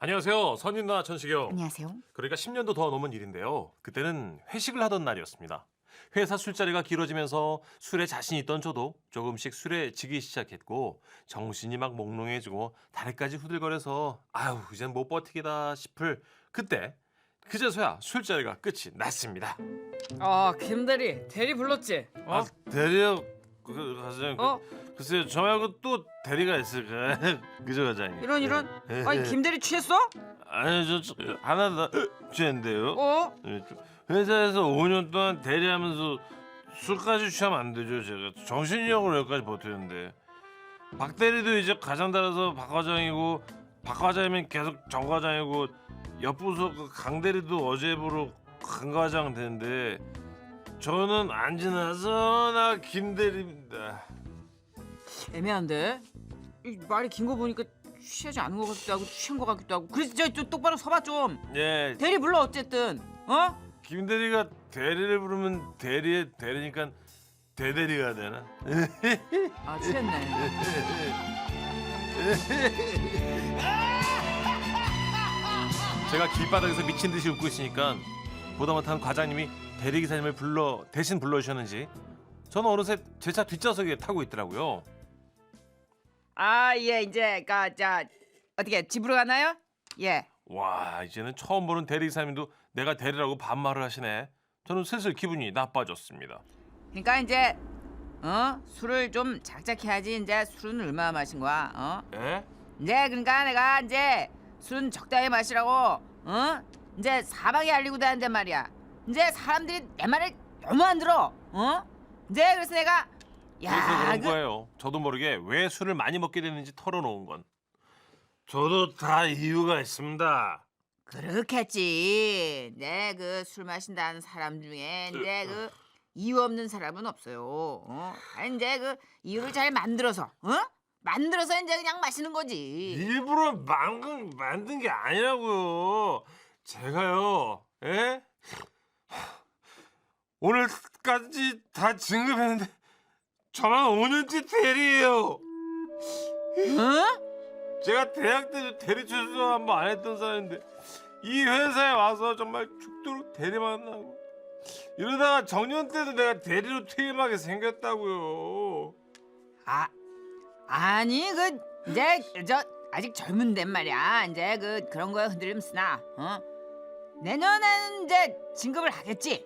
안녕하세요. 선인나 천식이요. 안녕하세요. 그러니까 10년도 더 넘은 일인데요. 그때는 회식을 하던 날이었습니다. 회사 술자리가 길어지면서 술에 자신 있던 저도 조금씩 술에 지기 시작했고 정신이 막 몽롱해지고 다리까지 후들거려서 아유 이젠 못 버티겠다 싶을 그때 그제서야 술자리가 끝이 났습니다. 김대리, 대리 불렀지? 아 대리요 과장님 어? 글쎄요 저 말고 또 대리가 있을까 그죠 과장님? 이런? 아니, 김대리 취했어? 아니 저 하나 더 취했는데요. 어? 예, 회사에서 5년 동안 대리하면서 술까지 취하면 안 되죠. 제가 정신력으로 여기까지 버티는데 박 대리도 이제 과장 달아서 박 과장이고 박 과장이면 계속 정 과장이고 옆부서 그 강 대리도 어제부로 강 과장 되는데 저는 안 지나서 나 김 대리입니다. 애매한데? 이 말이 긴 거 보니까 취하지 않은 것 같기도 하고 취한 것 같기도 하고. 그래서 좀 똑바로 서봐 좀. 예, 대리 불러 어쨌든. 어? 김 대리가 대리를 부르면 대리의 대리니까 대대리가 되나? 아, 취했네. 제가 길바닥에서 미친 듯이 웃고 있으니까 보다 못한 과장님이 대리기사님을 대신 불러주셨는지 저는 어느새 제 차 뒷좌석에 타고 있더라고요. 예, 이제 어떻게 집으로 가나요? 예. 와 이제는 처음 보는 대리기사님도 내가 대리라고 반말을 하시네. 저는 슬슬 기분이 나빠졌습니다. 그러니까 이제 술을 좀 작작히 해야지. 이제 술은 얼마나 마신 거야? 에? 이제 그러니까 내가 이제 술은 적당히 마시라고 이제 사방에 알리고 다니는데 말이야. 이제 사람들이 내 말을 너무 안 들어. 이제 그래서 내가 그래서 그런 그 거예요. 저도 모르게 왜 술을 많이 먹게 되는지 털어놓은 건. 저도 다 이유가 있습니다. 그렇겠지. 내 그 술 마신다는 사람 중에 이제 그 이유 없는 사람은 없어요. 이제 그 이유를 잘 만들어서 만들어서 이제 그냥 마시는 거지. 일부러 만든 게 아니라고요. 제가요. 예? 오늘까지 다 진급했는데 저만 5년째 대리예요. 제가 대학 때도 대리 출소 한번 안 했던 사람인데 이 회사에 와서 정말 죽도록 대리만 하고 이러다가 정년 때도 내가 대리로 퇴임하게 생겼다고요. 아니 그 이제 저 아직 젊은데 말이야. 이제 그런 거에 흔들림 쓰나. 내년에는 이제 진급을 하겠지.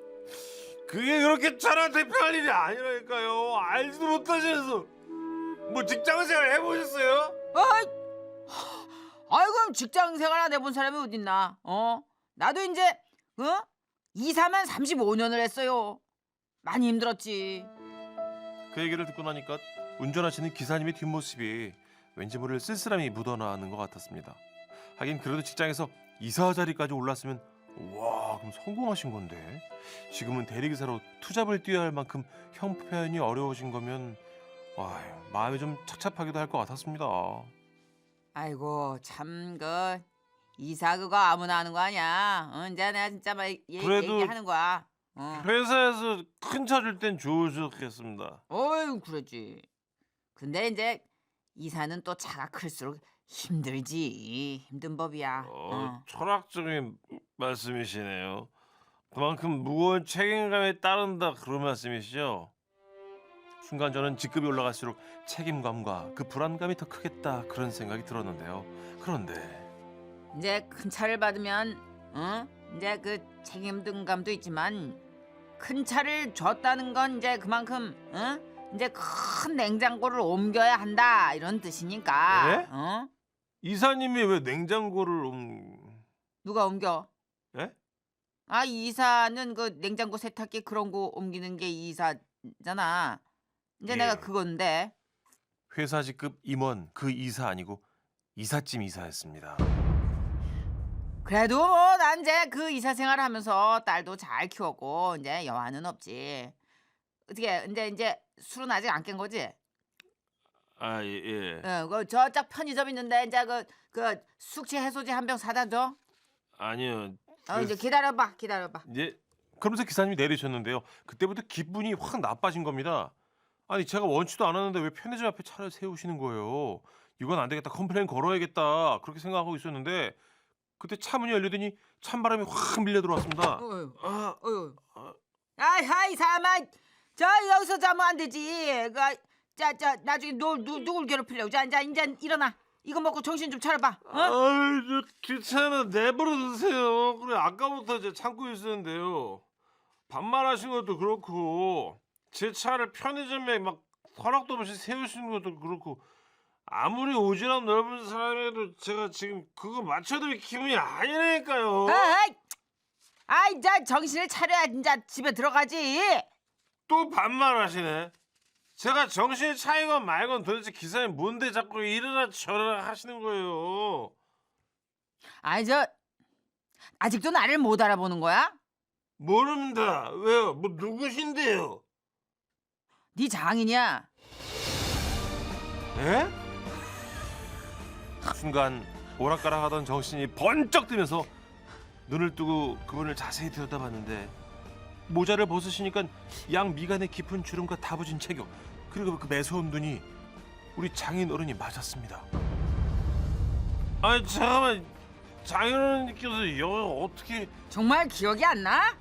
그게 그렇게 차라 대표할 일이 아니라니까요. 알지도 못하시면서 뭐 직장생활 해보셨어요? 아이고 직장 생활 안 해본 사람이 어딨나. 나도 이제 이사만 35년을 했어요. 많이 힘들었지. 그 얘기를 듣고 나니까 운전하시는 기사님의 뒷모습이 왠지 모를 쓸쓸함이 묻어나는 것 같았습니다. 하긴 그래도 직장에서 이사 자리까지 올랐으면 와 그럼 성공하신 건데 지금은 대리기사로 투잡을 뛰어야 할 만큼 형편이 어려우신 거면 마음이 좀 착잡하기도 할 것 같았습니다. 아이고 참 이사 그거 아무나 하는 거 아니야. 이제 내가 진짜 막 그래도 얘기하는 거야. 회사에서 큰 차 줄 땐 좋으셨겠습니다. 어이 그러지. 근데 이제 이사는 또 차가 클수록 힘들지. 힘든 법이야. 철학적인 말씀이시네요. 그만큼 무거운 책임감에 따른다 그런 말씀이시죠? 순간 저는 직급이 올라갈수록 책임감과 그 불안감이 더 크겠다 그런 생각이 들었는데요. 그런데 이제 큰 차를 받으면 이제 그 책임감도 있지만 큰 차를 줬다는 건 이제 그만큼 이제 큰 냉장고를 옮겨야 한다 이런 뜻이니까. 예? 이사님이 왜 냉장고를 누가 옮겨? 예? 이사는 그 냉장고 세탁기 그런 거 옮기는 게 이사잖아. 이제 예. 내가 그건데. 회사 직급 임원 그 이사 아니고 이삿짐 이사였습니다. 그래도 뭐 난 이제 그 이사 생활을 하면서 딸도 잘 키웠고 이제 여한은 없지. 어떻게 이제 술은 아직 안 깬 거지? 예. 그 저쪽 편의점 있는데 이제 그 숙취 해소제 한 병 사다 줘. 아니요. 이제 기다려봐. 이제 그러면서 기사님이 내리셨는데요. 그때부터 기분이 확 나빠진 겁니다. 아니 제가 원치도 않았는데 왜 편의점 앞에 차를 세우시는 거예요. 이건 안 되겠다. 컴플레인 걸어야겠다. 그렇게 생각하고 있었는데 그때 차 문이 열리더니 찬바람이 확 밀려 들어왔습니다. 어휴, 아, 어휴. 아. 아이 사람아, 저 여기서 자면 안 되지. 자, 나중에 누굴 괴롭히려고? 자, 이제 일어나. 이거 먹고 정신 좀 차려봐. 어? 아이, 저 귀찮아. 내버려 두세요. 그래, 아까부터 이제 참고 있었는데요. 반말하신 것도 그렇고 제 차를 편의점에 막 허락도 없이 세우시는 것도 그렇고 아무리 오지랖 넓은 사람에도 제가 지금 그거 맞춰드릴 기분이 아니라니까요. 아이, 자 정신을 차려야 진짜 집에 들어가지. 또 반말하시네. 제가 정신이 차이건 말건 도대체 기사님 뭔데 자꾸 이러라 저러라 하시는 거예요. 아이, 저 아직도 나를 못 알아보는 거야? 모릅니다. 왜요? 뭐 누구신데요? 네 장인이야. 에? 순간 오락가락하던 정신이 번쩍 뜨면서 눈을 뜨고 그분을 자세히 들여다봤는데 모자를 벗으시니까 양 미간에 깊은 주름과 다부진 체격 그리고 그 매서운 눈이 우리 장인 어른이 맞았습니다. 아니 잠깐만, 장인 어른께서 여기 어떻게... 정말 기억이 안 나?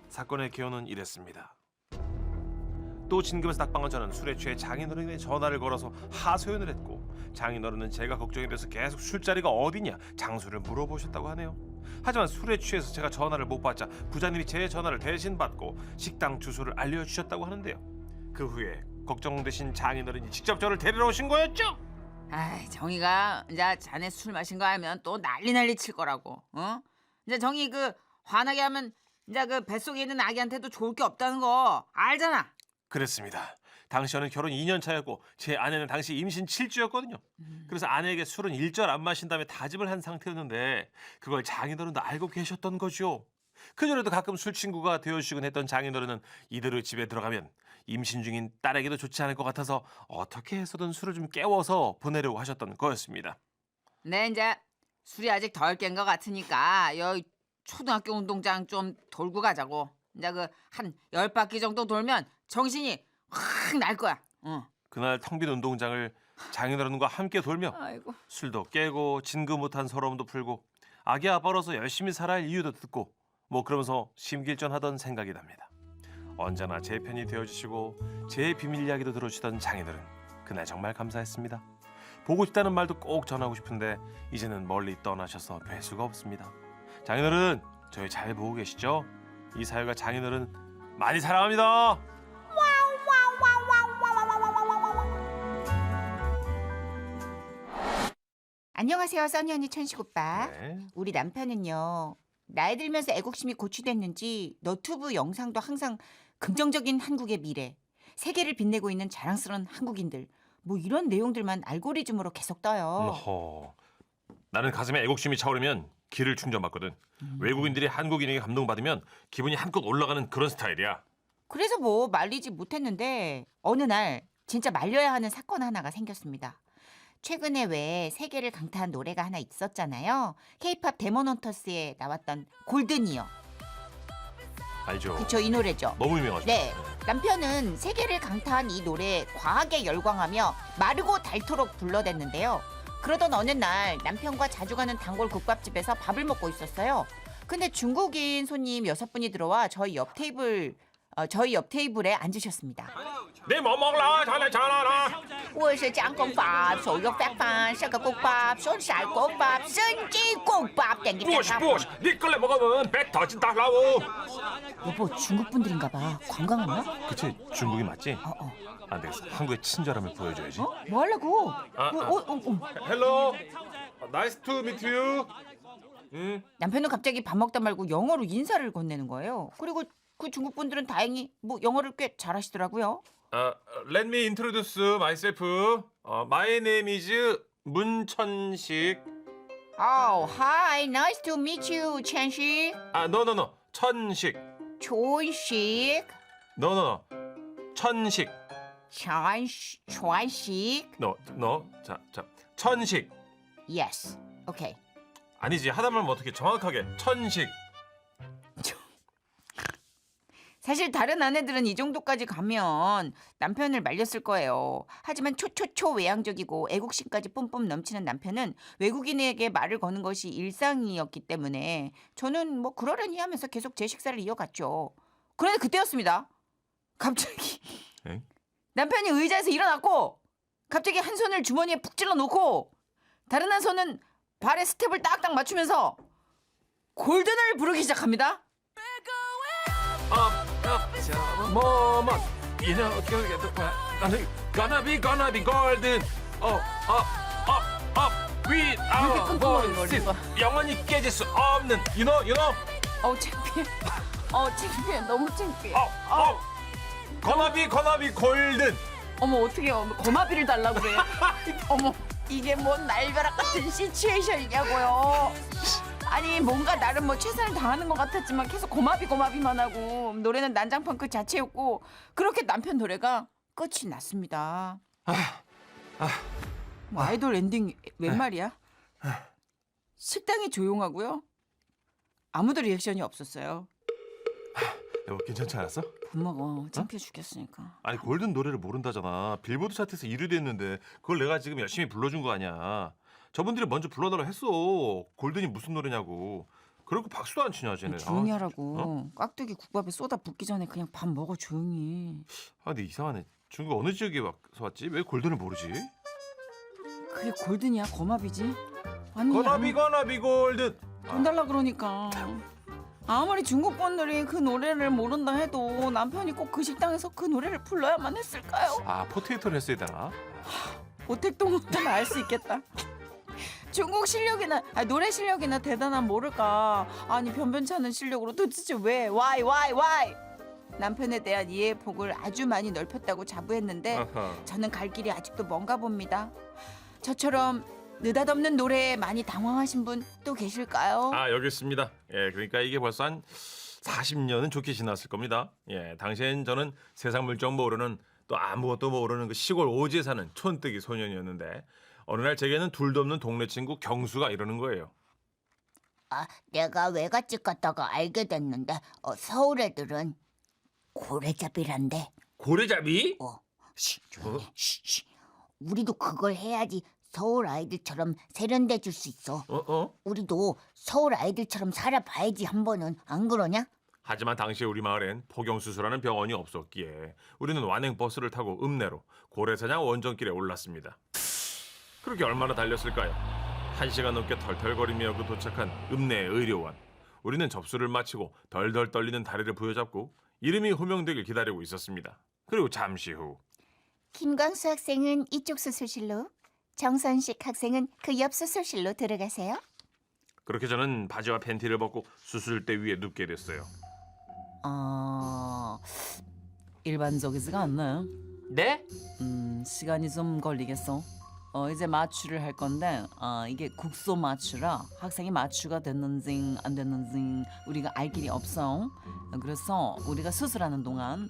사건의 개요는 이랬습니다. 또 진급에서 낙방한 저는 술에 취해 장인어른에게 전화를 걸어서 하소연을 했고 장인어른은 제가 걱정이 돼서 계속 술자리가 어디냐 장소를 물어보셨다고 하네요. 하지만 술에 취해서 제가 전화를 못 받자 부자님이 제 전화를 대신 받고 식당 주소를 알려주셨다고 하는데요. 그 후에 걱정되신 장인어른이 직접 저를 데리러 오신 거였죠? 아이, 정이가 이제 자네 술 마신 거 알면 또 난리 칠 거라고. 어? 이제 정이 그 화나게 하면 이제 그 뱃속에 있는 아기한테도 좋을 게 없다는 거 알잖아. 그랬습니다. 당시 저는 결혼 2년 차였고 제 아내는 당시 임신 7주였거든요. 그래서 아내에게 술은 일절 안 마신다며 다짐을 한 상태였는데 그걸 장인어른도 알고 계셨던 거죠. 그전에도 가끔 술 친구가 되어주시곤 했던 장인어른은 이대로 집에 들어가면 임신 중인 딸에게도 좋지 않을 것 같아서 어떻게 해서든 술을 좀 깨워서 보내려고 하셨던 거였습니다. 네, 이제 술이 아직 덜 깬 것 같으니까 여기 초등학교 운동장 좀 돌고 가자고. 이제 그 한 10바퀴 정도 돌면 정신이 확 날 거야. 그날 텅 빈 운동장을 장인어른과 함께 돌며 아이고. 술도 깨고 진급 못한 서러움도 풀고 아기 아빠로서 열심히 살아야 할 이유도 듣고 뭐 그러면서 심길전하던 생각이 납니다. 언제나 제 편이 되어주시고 제 비밀 이야기도 들어주시던 장인어른 그날 정말 감사했습니다. 보고 싶다는 말도 꼭 전하고 싶은데 이제는 멀리 떠나셔서 뵐 수가 없습니다. 장인어른 저희 잘 보고 계시죠? 이 사회가 장인어른 많이 사랑합니다. 안녕하세요, 써니 언니 천식 오빠. 네. 우리 남편은요, 나이 들면서 애국심이 고취됐는지 너튜브 영상도 항상 긍정적인 한국의 미래, 세계를 빛내고 있는 자랑스러운 한국인들, 뭐 이런 내용들만 알고리즘으로 계속 떠요. 어허. 나는 가슴에 애국심이 차오르면 기를 충전받거든. 외국인들이 한국인에게 감동받으면 기분이 한껏 올라가는 그런 스타일이야. 그래서 뭐 말리지 못했는데 어느 날 진짜 말려야 하는 사건 하나가 생겼습니다. 최근에 왜 세계를 강타한 노래가 하나 있었잖아요. K-팝 데몬헌터스에 나왔던 골든이어. 알죠? 그쵸, 이 노래죠. 너무 유명하죠. 네, 남편은 세계를 강타한 이 노래에 과하게 열광하며 마르고 닳도록 불러댔는데요. 그러던 어느 날 남편과 자주 가는 단골 국밥집에서 밥을 먹고 있었어요. 근데 중국인 손님 6분이 들어와 저희 옆 테이블에 앉으셨습니다. 네 뭐 먹라 잘하라. 我是讲国밥, 手有饭饭, 是个国밥, 손살国밥, 선지国밥, 땡기 땡기. 부시 네 걸레 먹으면 배 터진다 라고. 여보, 중국 분들인가 봐. 관광하나? 그치 중국이 맞지? 어. 안 되겠어. 한국의 친절함을 보여줘야지. 뭐 하려고? 헬로. 나이스 투 미트 유. 남편은 갑자기 밥 먹다 말고 영어로 인사를 건네는 거예요. 그리고 그 중국 분들은 다행히 뭐 영어를 꽤 잘하시더라고요. Let me introduce myself. My name is 문천식. Oh, hi, nice to meet you, 천식. No. 천식. 천식. No. 천식. 천식. No. 자. 천식. Yes. Okay. 아니지. 하다 말면 어떻게 정확하게. 천식. 사실 다른 아내들은 이 정도까지 가면 남편을 말렸을 거예요. 하지만 초초초 외향적이고 애국심까지 뿜뿜 넘치는 남편은 외국인에게 말을 거는 것이 일상이었기 때문에 저는 뭐 그러려니 하면서 계속 제 식사를 이어갔죠. 그런데 그때였습니다. 갑자기 엥? 남편이 의자에서 일어났고 갑자기 한 손을 주머니에 푹 찔러 놓고 다른 한 손은 발에 스텝을 딱딱 맞추면서 골든을 부르기 시작합니다. Mama, you know, 나는 gonna be golden. We are 끙끙거리는 voices. 거지. 영원히 깨질 수 없는, you know. 창피해. 창피해. 너무 창피해. gonna be golden. 어머 어떻게 거마비를 달라고 그래. 어머 이게 뭔 날벼락 같은 시츄에이션이냐고요. 아니 뭔가 나름 뭐 최선을 다하는 것 같았지만 계속 고마비만 하고 노래는 난장판 그 자체였고 그렇게 남편 노래가 끝이 났습니다. 뭐 아이돌 엔딩 웬 말이야? 식당이 조용하고요. 아무도 리액션이 없었어요. 여보 괜찮지 않았어? 밥 먹어. 창피해 죽겠으니까. 아니 골든 노래를 모른다잖아. 빌보드 차트에서 1위 됐는데 그걸 내가 지금 열심히 불러준 거 아니야. 저분들이 먼저 불러달라 했어. 골든이 무슨 노래냐고. 그리고 박수도 안 치냐 쟤네. 조용히 하라고. 깍두기 국밥에 쏘다 붓기 전에 그냥 밥 먹어 조용히. 근데 이상하네. 중국 어느 지역에 와서 왔지? 왜 골든을 모르지? 그게 골든이야 거마비지? 아니 거나비 골든. 돈 달라 그러니까. 아무리 중국 분들이 그 노래를 모른다 해도 남편이 꼭 그 식당에서 그 노래를 불러야만 했을까요? 포테이토를 했어야 되나? 오택동은 알 수 있겠다. 중국 실력이나 노래 실력이나 대단한 모를까. 아니 변변찮은 실력으로 도대체 왜 why 남편에 대한 이해의 폭을 아주 많이 넓혔다고 자부했는데 아하. 저는 갈 길이 아직도 먼가 봅니다. 저처럼 느닷없는 노래에 많이 당황하신 분 또 계실까요? 여기 있습니다. 예, 그러니까 이게 벌써 한 40년은 좋게 지났을 겁니다. 예, 당시엔 저는 세상 물정 모르는 또 아무것도 모르는 그 시골 오지에 사는 촌뜨기 소년이었는데 어느 날 제게는 둘도 없는 동네 친구 경수가 이러는 거예요. 내가 외갓집 갔다가 알게 됐는데 서울 애들은 고래잡이란데. 고래잡이? 조용히 해. 쉬. 우리도 그걸 해야지 서울 아이들처럼 세련돼 줄 수 있어. 우리도 서울 아이들처럼 살아봐야지 한 번은. 안 그러냐? 하지만 당시에 우리 마을엔 포경수수라는 병원이 없었기에 우리는 완행버스를 타고 읍내로 고래사냥 원정길에 올랐습니다. 그렇게 얼마나 달렸을까요? 1시간 넘게 털털거리며 도착한 읍내의 의료원. 우리는 접수를 마치고 덜덜 떨리는 다리를 부여잡고 이름이 호명되길 기다리고 있었습니다. 그리고 잠시 후 김광수 학생은 이쪽 수술실로, 정선식 학생은 그 옆 수술실로 들어가세요. 그렇게 저는 바지와 팬티를 벗고 수술대 위에 눕게 됐어요. 일반적이지가 않나요? 네? 시간이 좀 걸리겠어. 이제 마취를 할 건데 이게 국소 마취라 학생이 마취가 됐는지 안 됐는지 우리가 알 길이 없어. 그래서 우리가 수술하는 동안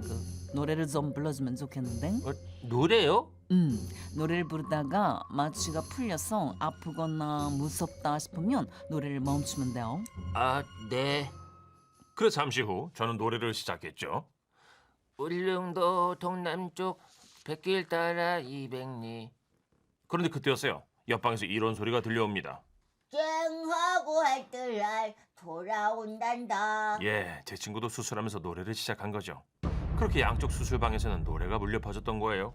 그 노래를 좀 불러주면 좋겠는데. 노래요? 노래를 부르다가 마취가 풀려서 아프거나 무섭다 싶으면 노래를 멈추면 돼요. 네. 그래 잠시 후 저는 노래를 시작했죠. 울릉도 동남쪽 백길 따라 200리. 그런데 그때였어요. 옆방에서 이런 소리가 들려옵니다. 쨍하고 할뜰날 돌아온단다. 예, 제 친구도 수술하면서 노래를 시작한 거죠. 그렇게 양쪽 수술방에서는 노래가 물려 퍼졌던 거예요.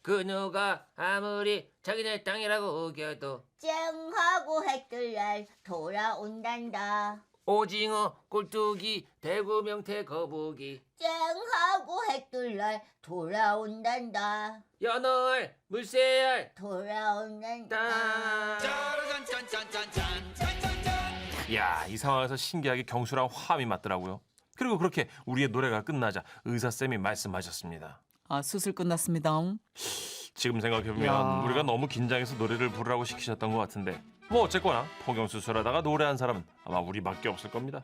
그 누가 아무리 자기네 땅이라고 우겨도 쨍하고 할뜰날 돌아온단다. 오징어, 꼴뚜기, 대구, 명태, 거북이, 쨍하고 할뜰날 돌아온단다. 연어알, 물새알, 돌아온단다. 이야, 이 상황에서 신기하게 경수랑 화음이 맞더라고요. 그리고 그렇게 우리의 노래가 끝나자 의사쌤이 말씀하셨습니다. 수술 끝났습니다. 지금 생각해보면 야. 우리가 너무 긴장해서 노래를 부르라고 시키셨던 것 같은데 뭐 어쨌거나 포경수술하다가 노래한 사람은 아마 우리밖에 없을 겁니다.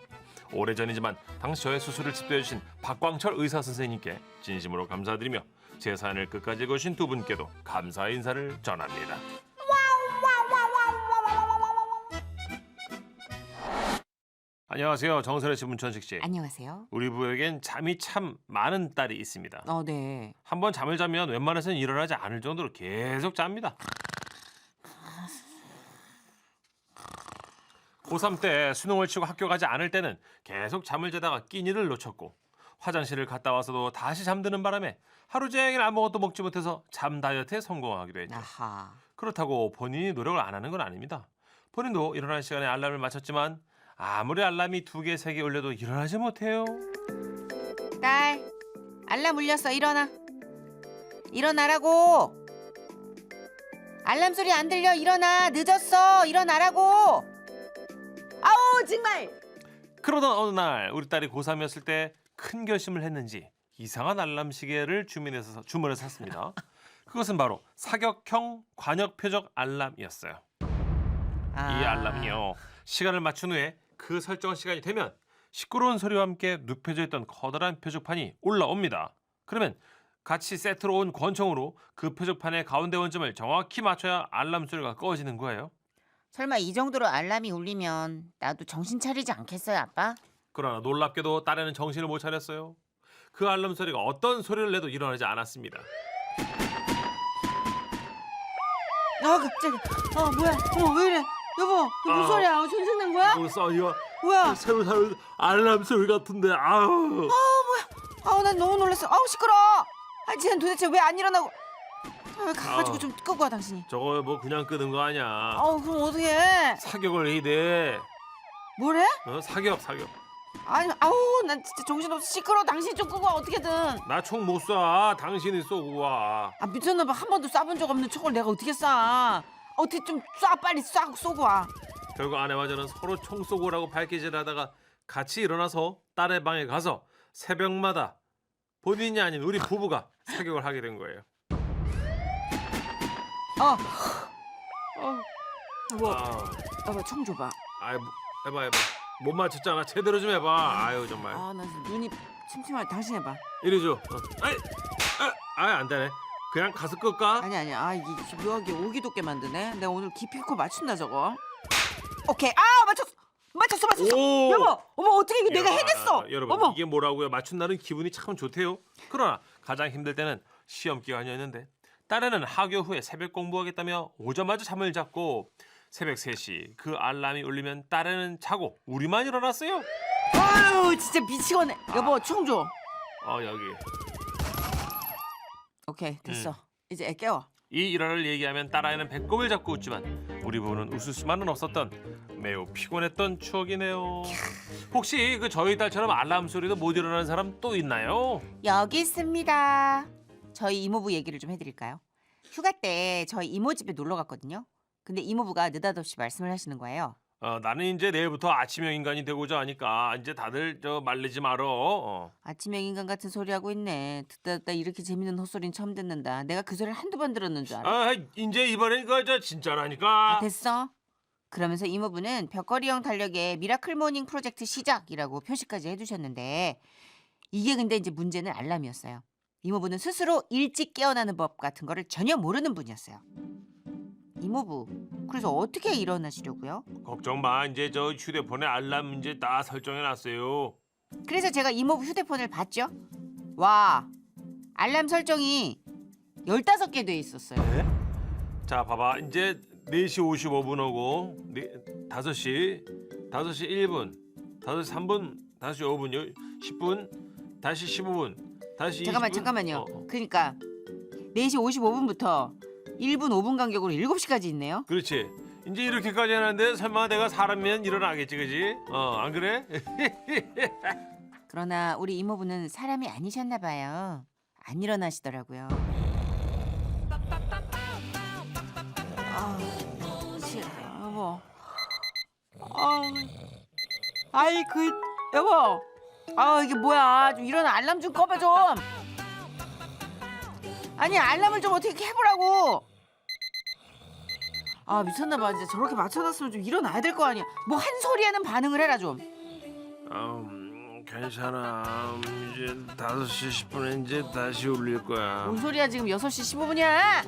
오래전이지만 당시 저의 수술을 집도해주신 박광철 의사선생님께 진심으로 감사드리며 제 사연을 끝까지 읽어주신 두 분께도 감사의 인사를 전합니다. 안녕하세요. 정선혜 씨, 문천식 씨. 안녕하세요. 우리 부부에겐 잠이 참 많은 딸이 있습니다. 네. 한번 잠을 자면 웬만해서는 일어나지 않을 정도로 계속 잡니다. 고3 때 수능을 치고 학교 가지 않을 때는 계속 잠을 자다가 끼니를 놓쳤고 화장실을 갔다 와서도 다시 잠드는 바람에 하루 종일 아무것도 먹지 못해서 잠 다이어트에 성공하기도 했죠. 아하. 그렇다고 본인이 노력을 안 하는 건 아닙니다. 본인도 일어날 시간에 알람을 맞췄지만 아무리 알람이 2개, 3개 울려도 일어나지 못해요. 딸, 알람 울렸어. 일어나. 일어나라고. 알람 소리 안 들려. 일어나. 늦었어. 일어나라고. 아우 정말. 그러던 어느 날 우리 딸이 고3이었을 때 큰 결심을 했는지 이상한 알람 시계를 주문해서 샀습니다. 그것은 바로 사격형 관역 표적 알람이었어요. 이 알람은요, 시간을 맞춘 후에 그 설정 시간이 되면 시끄러운 소리와 함께 눕혀져 있던 커다란 표적판이 올라옵니다. 그러면 같이 세트로 온 권총으로 그 표적판의 가운데 원점을 정확히 맞춰야 알람 소리가 꺼지는 거예요. 설마 이 정도로 알람이 울리면 나도 정신 차리지 않겠어요, 아빠? 그러나 놀랍게도 딸에는 정신을 못 차렸어요. 그 알람 소리가 어떤 소리를 내도 일어나지 않았습니다. 갑자기. 뭐야? 왜 이래? 여보, 이거 무슨 소리야? 전생 난 거야? 이거 뭐야? 새로 사는 알람 소리 같은데. 아우. 난 너무 놀랐어. 시끄러. 쟤는 도대체 왜 안 일어나고? 가가지고 좀 끄고 와 당신이. 저거 뭐 그냥 끄는 거 아니야. 그럼 어떻게 해? 사격을 해야 돼. 뭐래? 사격. 아니, 난 진짜 정신없어. 시끄러. 당신 좀 끄고 와 어떻게든. 나 총 못 쏴. 당신이 쏘고 와. 미쳤나 봐. 한 번도 쏴본 적 없는 총을 내가 어떻게 쏴? 어떻게 좀 쏴. 빨리 쏘고 와. 결국 아내와 저는 서로 총 쏘고 오라고 발기질하다가 같이 일어나서 딸의 방에 가서 새벽마다 본인이 아닌 우리 부부가 사격을 하게 된 거예요. 여보, 총 줘봐. 아이, 해봐. 못 맞췄잖아. 제대로 좀 해봐. 아유 정말. 나 눈이 침침하게. 당신 해봐. 이리 줘. 안 되네. 그냥 가서 끌까? 아니. 이게 묘하게 오기 돋게 만드네. 내가 오늘 기필코 맞춘다 저거. 오케이. 맞췄어. 오! 여보, 어머 어떻게 이거 내가 야, 해냈어? 여러분 어머. 이게 뭐라고요? 맞춘 날은 기분이 참 좋대요. 그러나 가장 힘들 때는 시험 기간이었는데 딸에는 학교 후에 새벽 공부하겠다며 오자마자 잠을 잡고 새벽 3시 그 알람이 울리면 딸에는 자고 우리만 일어났어요. 아유 진짜 미치겠네. 여보 총 줘. 여기. 오케이 됐어. 이제 애 깨워. 이 일화를 얘기하면 딸아이는 배꼽을 잡고 웃지만 우리 부부는 웃을 수만은 없었던 매우 피곤했던 추억이네요. 혹시 그 저희 딸처럼 알람 소리도 못 일어나는 사람 또 있나요? 여기 있습니다. 저희 이모부 얘기를 좀 해드릴까요? 휴가 때 저희 이모 집에 놀러 갔거든요. 근데 이모부가 느닷없이 말씀을 하시는 거예요. 나는 이제 내일부터 아침형 인간이 되고자 하니까 이제 다들 말리지 말어. 아침형 인간 같은 소리 하고 있네. 듣다 이렇게 재밌는 헛소리는 처음 듣는다. 내가 그 소리를 한두 번 들었는 줄 알아. 이제 이번엔 그저 진짜라니까. 됐어. 그러면서 이모부는 벽걸이형 달력에 미라클 모닝 프로젝트 시작이라고 표시까지 해두셨는데 이게 근데 이제 문제는 알람이었어요. 이모부는 스스로 일찍 깨어나는 법 같은 거를 전혀 모르는 분이었어요. 이모부, 그래서 어떻게 일어나시려고요? 걱정 마. 이제 저 휴대폰에 알람 이제 다 설정해놨어요. 그래서 제가 이모부 휴대폰을 봤죠. 와, 알람 설정이 15개 돼 있었어요. 자, 봐봐. 이제 4시 55분 오고 5시 1분, 5시 3분, 5시 5분, 10분, 다시 15분, 다시 20분. 잠깐만요. 그러니까 4시 55분부터 1분 5분 간격으로 7시까지 있네요. 그렇지. 이제 이렇게까지 하는데 설마 내가 사람이면 일어나겠지, 그지? 안 그래? 그러나 우리 이모부는 사람이 아니셨나 봐요. 안 일어나시더라고요. 여보. 여보. 이게 뭐야? 좀 일어나. 알람 좀 꺼봐 좀. 아니 알람을 좀 어떻게 해보라고. 미쳤나봐. 진짜 저렇게 맞춰놨으면 좀 일어나야 될 거 아니야. 뭐 한 소리에는 반응을 해라 좀. 괜찮아. 이제 5시 10분에 이제 다시 울릴 거야. 뭔 소리야 지금 6시 15분이야.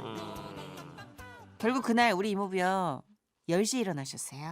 결국 그날 우리 이모부요 10시에 일어나셨어요.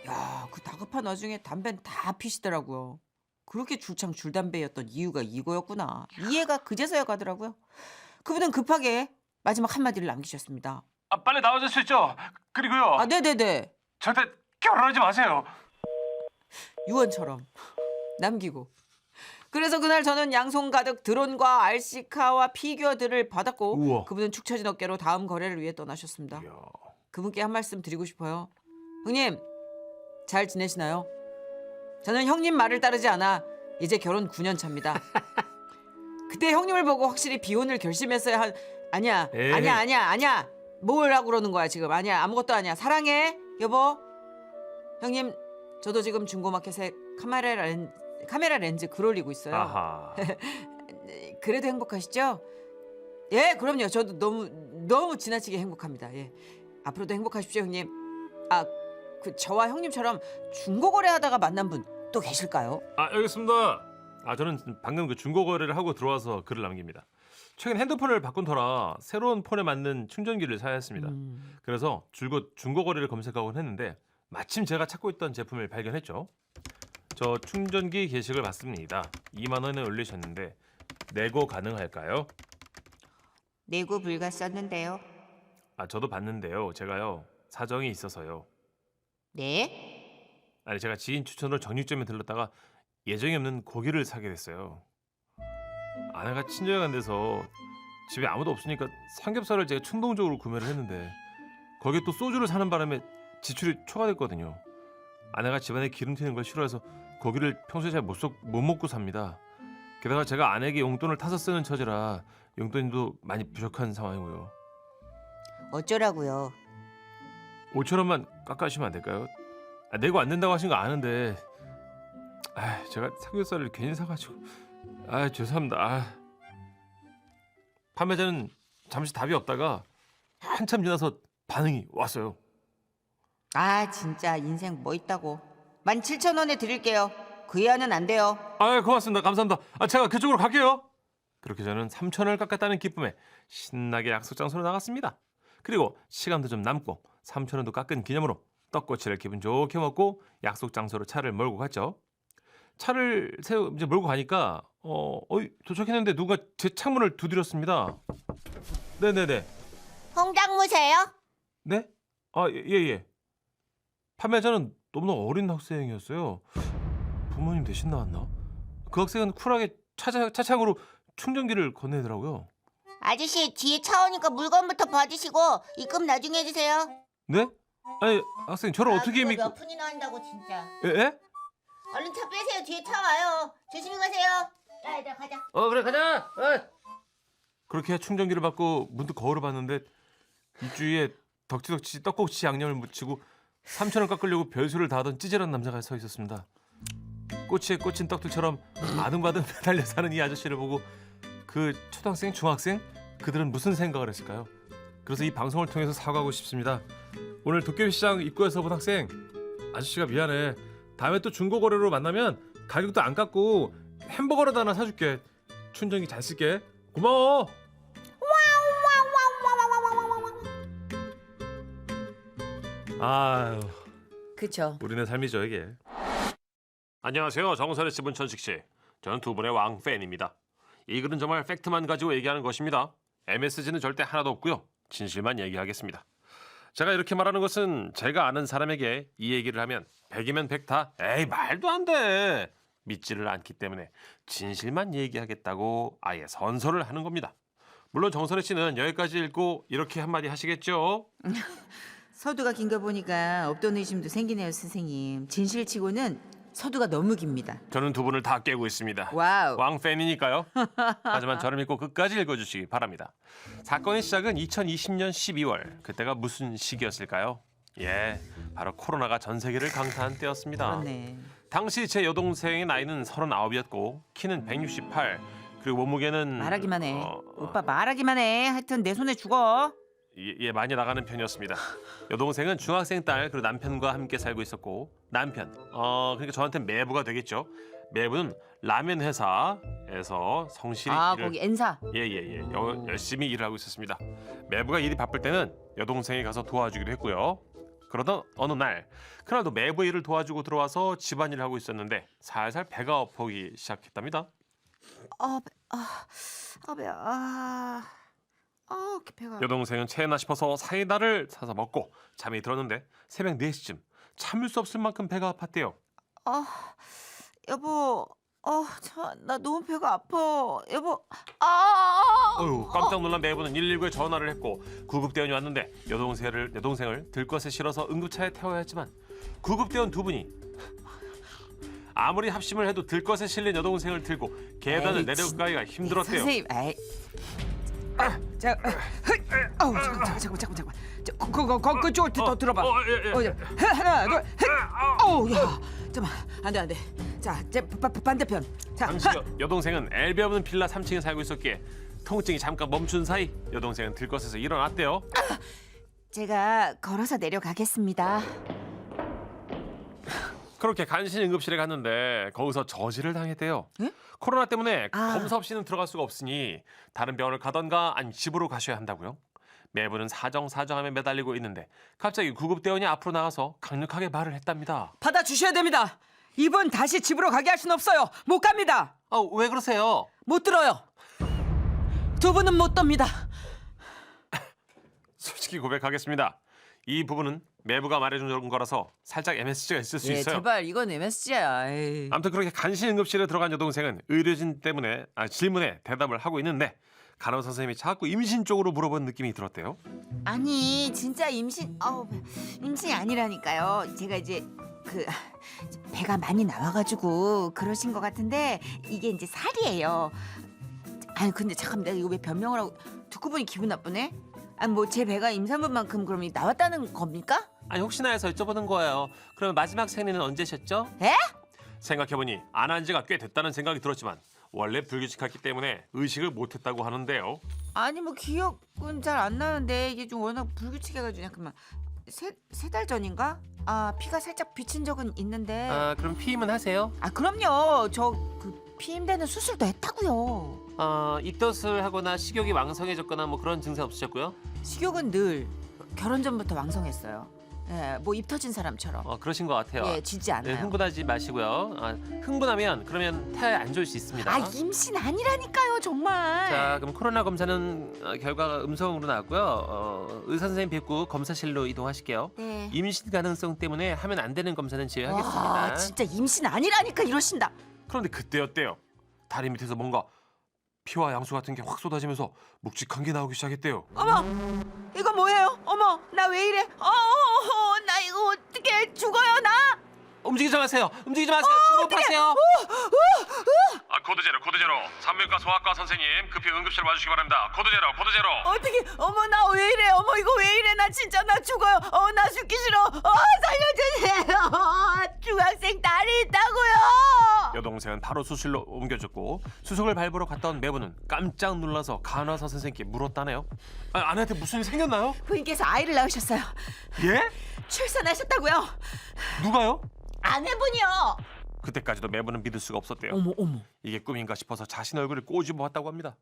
야, 그 다급한 와중에 담배는 다 피시더라고요. 그렇게 줄창 줄담배였던 이유가 이거였구나. 이해가 그제서야 가더라고요. 그분은 급하게 마지막 한마디를 남기셨습니다. 빨리 나와줄 수 있죠? 그리고요. 아, 네네네. 절대 결혼하지 마세요. 유언처럼 남기고. 그래서 그날 저는 양손 가득 드론과 RC카와 피규어들을 받았고 우와. 그분은 축 처진 어깨로 다음 거래를 위해 떠나셨습니다. 이야. 그분께 한 말씀 드리고 싶어요. 형님, 잘 지내시나요? 저는 형님 말을 따르지 않아 이제 결혼 9년 차입니다. 그때 형님을 보고 확실히 비혼을 결심했어야 한 아니야. 에이. 아니야. 뭐라고 그러는 거야 지금. 아니야. 아무것도 아니야. 사랑해. 여보. 형님, 저도 지금 중고마켓에 카메라 렌즈 글 올리고 있어요. 아하. 그래도 행복하시죠? 예, 그럼요. 저도 너무 지나치게 행복합니다. 예. 앞으로도 행복하십시오, 형님. 아, 그 저와 형님처럼 중고거래하다가 만난 분 또 계실까요? 여기 있습니다. 저는 방금 그 중고 거래를 하고 들어와서 글을 남깁니다. 최근 핸드폰을 바꾼 터라 새로운 폰에 맞는 충전기를 사야 했습니다. 그래서 줄곧 중고 거래를 검색하곤 했는데 마침 제가 찾고 있던 제품을 발견했죠. 저 충전기 게시글 맞습니다. 2만 원에 올리셨는데 내고 가능할까요? 내고 불가 썼는데요. 저도 봤는데요. 제가요 사정이 있어서요. 네? 아니 제가 지인 추천으로 정육점에 들렀다가 예정이 없는 고기를 사게 됐어요. 아내가 친정에 간 데서 집에 아무도 없으니까 삼겹살을 제가 충동적으로 구매를 했는데 거기에 또 소주를 사는 바람에 지출이 초과됐거든요. 아내가 집안에 기름 튀는 걸 싫어해서 고기를 평소에 잘 못 먹고 삽니다. 게다가 제가 아내에게 용돈을 타서 쓰는 처지라 용돈도 많이 부족한 상황이고요. 어쩌라고요? 5천 원만 깎아주시면 안 될까요? 내고 안 된다고 하신 거 아는데 제가 삼겹살을 괜히 사가지고 죄송합니다. 판매자는 잠시 답이 없다가 한참 지나서 반응이 왔어요. 아, 진짜 인생 뭐 있다고. 17,000원에 드릴게요. 그 이하는 안 돼요. 고맙습니다. 감사합니다. 제가 그쪽으로 갈게요. 그렇게 저는 3천 원을 깎았다는 기쁨에 신나게 약속 장소로 나갔습니다. 그리고 시간도 좀 남고 3천 원도 깎은 기념으로 떡꼬치를 기분 좋게 먹고 약속 장소로 차를 몰고 갔죠. 차를 이제 몰고 가니까 도착했는데 누가 제 창문을 두드렸습니다. 네네네. 홍당무세요? 네? 예. 판매자는 너무나 어린 학생이었어요. 부모님 대신 나왔나? 그 학생은 쿨하게 차창으로 충전기를 건네더라고요. 아저씨 뒤에 차 오니까 물건부터 받으시고 입금 나중에 해주세요. 네? 아니 학생 저를 어떻게 믿고? 몇 푼이나 한다고 진짜. 예? 얼른 차 빼세요. 뒤에 차 와요. 조심히 가세요. 야, 얘들아 가자. 그래 가자. 그렇게 충전기를 받고 문득 거울을 봤는데 입주위에 덕지덕지 떡꼬치 양념을 묻히고 3천 원 깎으려고 별수를 다 하던 찌질한 남자가 서 있었습니다. 꼬치에 꽂힌 떡들처럼 아등바등 매달려 사는 이 아저씨를 보고 그 초등학생, 중학생 그들은 무슨 생각을 했을까요? 그래서 이 방송을 통해서 사과하고 싶습니다. 오늘 도깨비 시장 입구에서 본 학생 아저씨가 미안해. 다음에 또 중고 거래로 만나면 가격도 안 깎고 햄버거라도 하나 사줄게. 충전기 잘 쓸게. 고마워. 아유, 그쵸. 우리네 삶이죠 이게. 안녕하세요. 정선의 씨, 문천식 씨. 저는 두 분의 왕 팬입니다. 이 글은 정말 팩트만 가지고 얘기하는 것입니다. MSG는 절대 하나도 없고요. 진실만 얘기하겠습니다. 제가 이렇게 말하는 것은 제가 아는 사람에게 이 얘기를 하면 100이면 100 다 에이 말도 안 돼. 믿지를 않기 때문에 진실만 얘기하겠다고 아예 선서를 하는 겁니다. 물론 정선혜 씨는 여기까지 읽고 이렇게 한마디 하시겠죠? 서두가 긴 거 보니까 없던 의심도 생기네요, 선생님. 진실치고는 서두가 너무 깁니다. 저는 두 분을 다 깨고 있습니다. 와우. 왕 팬이니까요. 하지만 저를 믿고 끝까지 읽어주시기 바랍니다. 사건의 시작은 2020년 12월. 그때가 무슨 시기였을까요? 예, 바로 코로나가 전 세계를 강타한 때였습니다. 그렇네. 당시 제 여동생의 나이는 39이었고 키는 168. 그리고 몸무게는 말하기만 해. 오빠 말하기만 해. 하여튼 내 손에 죽어. 예, 많이 나가는 편이었습니다. 여동생은 중학생 딸 그리고 남편과 함께 살고 있었고 남편 그러니까 저한테 매부가 되겠죠. 매부는 라면 회사에서 성실히 일을 거기 N사. 예. 열심히 일을 하고 있었습니다. 매부가 일이 바쁠 때는 여동생이 가서 도와주기도 했고요. 그러던 어느 날 그날도 매부 일을 도와주고 들어와서 집안일을 하고 있었는데 살살 배가 아프기 시작했답니다. 배야. 이렇게 배가. 여동생은 체했나 싶어서 사이다를 사서 먹고 잠이 들었는데 새벽 4시쯤 참을 수 없을 만큼 배가 아팠대요. 여보. 나 너무 배가 아파. 여보. 어휴, 깜짝 놀란 매부는 119에 전화를 했고 구급대원이 왔는데 여동생을 들것에 실어서 응급차에 태워야 했지만 구급대원 두 분이 아무리 합심을 해도 들것에 실린 여동생을 들고 계단을 에이, 내려가기가 힘들었대요. 선생님, 잠깐만. 그쪽 더 들어봐. 하나, 둘, 야, 잠깐만, 안 돼. 자, 제 반대편. 자, 당시 여동생은 엘베 없는 빌라 3층에 살고 있었기에 통증이 잠깐 멈춘 사이 여동생은 들것에서 일어났대요. 제가 걸어서 내려가겠습니다. 그렇게 간신히 응급실에 갔는데 거기서 저지를 당했대요. 예? 코로나 때문에 검사 없이는 들어갈 수가 없으니 다른 병원을 가던가 아니 집으로 가셔야 한다고요. 매부는 사정사정하며 매달리고 있는데 갑자기 구급대원이 앞으로 나가서 강력하게 말을 했답니다. 받아 주셔야 됩니다. 이분 다시 집으로 가게 할 수는 없어요. 못 갑니다. 왜 그러세요? 못 들어요. 두 분은 못 돕니다. 솔직히 고백하겠습니다. 이 부분은 매부가 말해준 거라서 살짝 MSG가 있을 수 있어요. 제발 이건 MSG야. 아무튼 그렇게 간신히 응급실에 들어간 여동생은 의료진 때문에 질문에 대답을 하고 있는데 간호사 선생님이 자꾸 임신 쪽으로 물어본 느낌이 들었대요. 아니 진짜 임신이 아니라니까요. 제가 이제 배가 많이 나와가지고 그러신 것 같은데 이게 이제 살이에요. 아니 근데 잠깐 내가 이거 왜 변명을 하고 듣고 보니 기분 나쁘네. 아니 뭐 제 배가 임산부만큼 그럼 나왔다는 겁니까? 아니 혹시나 해서 여쭤보는 거예요. 그러면 마지막 생리는 언제셨죠? 에? 생각해보니 안 한 지가 꽤 됐다는 생각이 들었지만 원래 불규칙했기 때문에 의식을 못했다고 하는데요. 아니 뭐 기억은 잘 안 나는데 이게 좀 워낙 불규칙해가지고 잠깐만 세 달 전인가? 피가 살짝 비친 적은 있는데. 그럼 피임은 하세요? 그럼요. 저 피임되는 수술도 했다고요. 입덧을 하거나 식욕이 왕성해졌거나 뭐 그런 증세 없으셨고요? 식욕은 늘 결혼 전부터 왕성했어요. 예, 뭐 입 터진 사람처럼. 그러신 것 같아요. 예, 지지 않아요. 흥분하지 마시고요. 흥분하면 그러면 태아에 안 좋을 수 있습니다. 임신 아니라니까요, 정말. 자, 그럼 코로나 검사는 결과가 음성으로 나왔고요. 의사 선생님 뵙고 검사실로 이동하실게요. 네. 임신 가능성 때문에 하면 안 되는 검사는 제외하겠습니다. 와, 진짜 임신 아니라니까 이러신다. 그런데 그때였대요. 다리 밑에서 뭔가 피와 양수 같은 게 확 쏟아지면서 묵직한 게 나오기 시작했대요. 어머, 이거 뭐예요? 어머, 나 왜 이래? 나 이거 어떻게 죽어요, 나? 움직이지 마세요. 움직이지 마세요. 심호흡하세요. 코드 제로. 산부인과 소아과 선생님 급히 응급실 와주시기 바랍니다. 코드 제로. 어떻게? 어머, 나 왜 이래? 어머, 이거 왜 이래? 나 진짜 나 죽어요. 나 죽기 싫어. 살려주세요. 중학생 딸이 있다고요. 여동생은 바로 수술로 옮겨졌고 수속을 밟으러 갔던 매부는 깜짝 놀라서 간호사 선생님께 물었다네요. 아내한테 무슨 일 생겼나요? 부인께서 아이를 낳으셨어요. 예? 출산하셨다고요? 누가요? 아내분이요. 그때까지도 매부는 믿을 수가 없었대요. 어머. 이게 꿈인가 싶어서 자신 얼굴을 꼬집어 봤다고 합니다.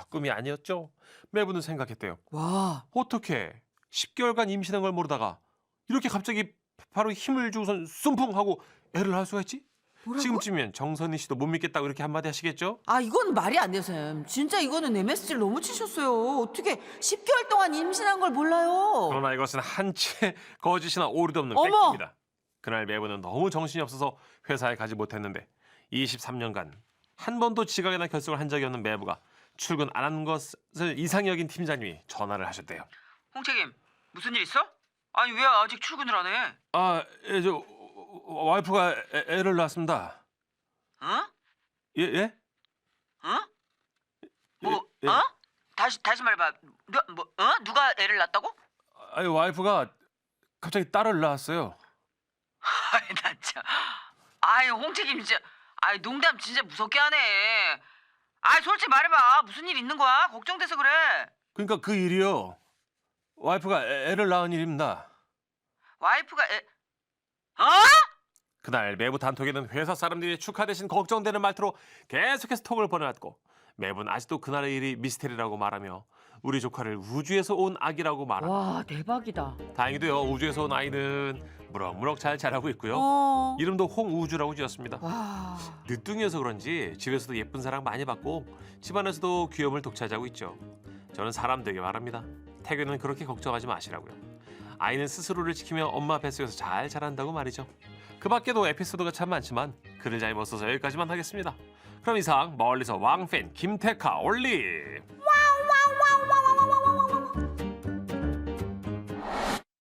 꿈이 아니었죠? 매부는 생각했대요. 와. 어떻게 10개월간 임신한 걸 모르다가 이렇게 갑자기 바로 힘을 주고선 쏨풍하고 애를 낳을 수가 있지? 뭐라고? 지금쯤이면 정선희 씨도 못 믿겠다고 이렇게 한마디 하시겠죠? 이건 말이 안 돼요, 쌤. 진짜 이거는 MSG를 너무 치셨어요. 어떻게 10개월 동안 임신한 걸 몰라요? 그러나 이것은 한치의 거짓이나 오류도 없는 어머! 팩트입니다. 그날 매부는 너무 정신이 없어서 회사에 가지 못했는데 23년간 한 번도 지각이나 결석을 한 적이 없는 매부가 출근 안 한 것을 이상히 여긴 팀장님이 전화를 하셨대요. 홍책임, 무슨 일 있어? 아니 왜 아직 출근을 안 해? 와이프가 애를 낳았습니다. 어? 예? 어? 뭐? 예. 다시 말해봐. 누가 애를 낳았다고? 아니 와이프가 갑자기 딸을 낳았어요. 아이 나 진짜. 홍책임 진짜. 농담 진짜 무섭게 하네. 솔직히 말해봐. 무슨 일 있는 거야? 걱정돼서 그래. 그러니까 그 일이요. 와이프가 애를 낳은 일입니다. 와이프가 그날 매부 단톡에는 회사 사람들이 축하 대신 걱정되는 말투로 계속해서 톡을 보내왔고 매부는 아직도 그날의 일이 미스테리라고 말하며 우리 조카를 우주에서 온 아기라고 말합니다. 와 대박이다. 다행히도요 우주에서 온 아이는 무럭무럭 잘 자라고 있고요. 어. 이름도 홍우주라고 지었습니다. 와. 늦둥이여서 그런지 집에서도 예쁜 사랑 많이 받고 집안에서도 귀염을 독차지하고 있죠. 저는 사람 되게 바랍니다. 태교는 그렇게 걱정하지 마시라고요. 아이는 스스로를 지키며 엄마 뱃속에서 잘 자란다고 말이죠. 그 밖에도 에피소드가 참 많지만 글을 잘 못 써서 여기까지만 하겠습니다. 그럼 이상 멀리서 왕팬 김태카 올림.